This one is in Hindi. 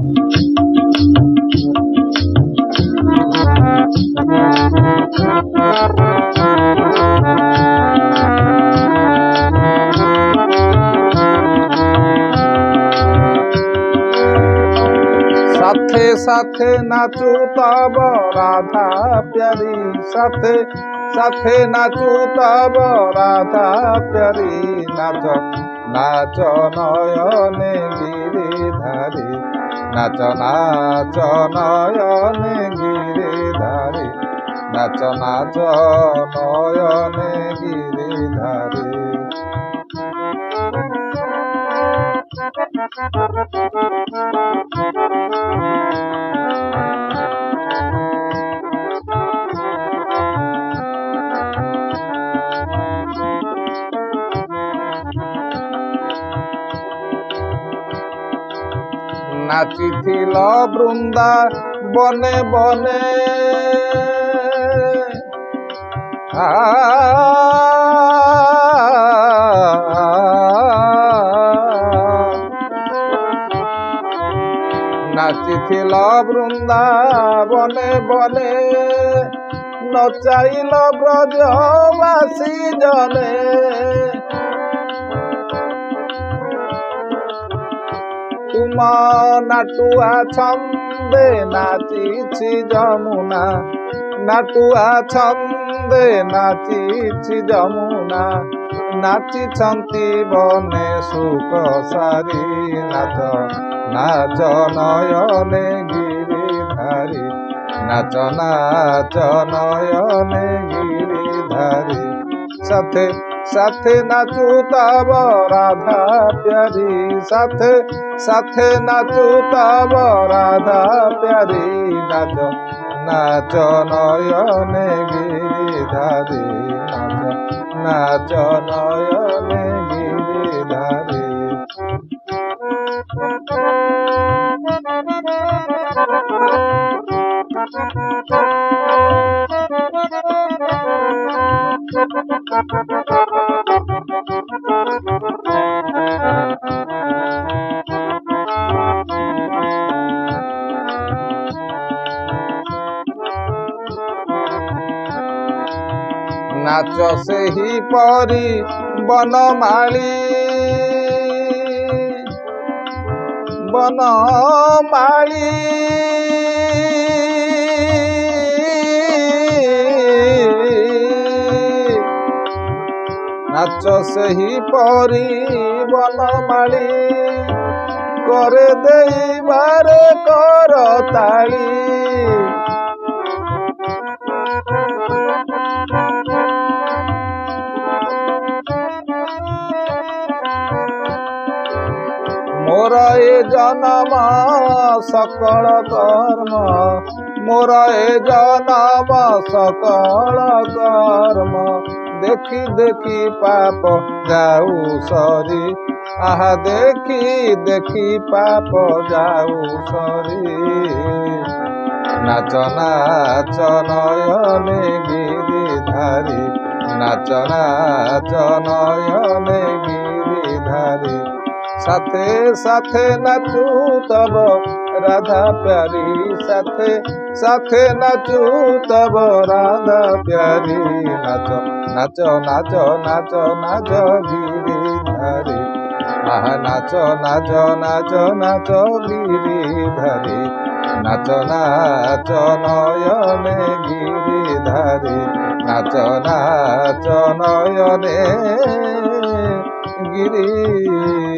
साथे साथे नाचू तब राधा प्यारी, साथे साथे नाचू तब राधा प्यारी। नाच नाच नयने गिरिधारी, नाच नाच नयने गिरिधारी, नाच नाच नयने गिरिधारी। नाचिथिल बृंदा बने बने, नाचिथिल बृंदा बने बने, नचाइल ब्रजवासी जने। तुम नाटुआ छंदे नाचिछि जमुना, नाटुआ छंदे नाचिछि जमुना। नाचिछंती बने सुख सारी, नाच नाच नयने गिरिधारी, नाच नाच नयने गिरिधारी। साथे साथे नाचू तब राधा प्यारी, साथे साथे नाचू तब राधा प्यारी। नाच नाच नयने गिरिधारी, नाच नाच नयने गिरिधारी। नाच सेही परी बनमाली, बनमाली। नाच सेही परी बनमाली, करे देइबारे करताली। मोर ए जन्म सकल कर्म, मोर ए जन्म सकल कर्म। देखी देखी पाप जाऊ सरी, आहा देखी देखी पाप जाऊ सरी। नाच नाच नयने गिरिधारी, नाच नाच नयने गिरिधारी। साथे साथे नाचू तब राधा प्यारी, साथे साथे नाचू तब राधा प्यारी। नाच नाच नाच नाच नाच गिरिधारी, आहा नाच नाच नाच नाच गिरिधारी। नाच नाच नयने गिरिधारी, नाच नाच नयने गिरिधारी।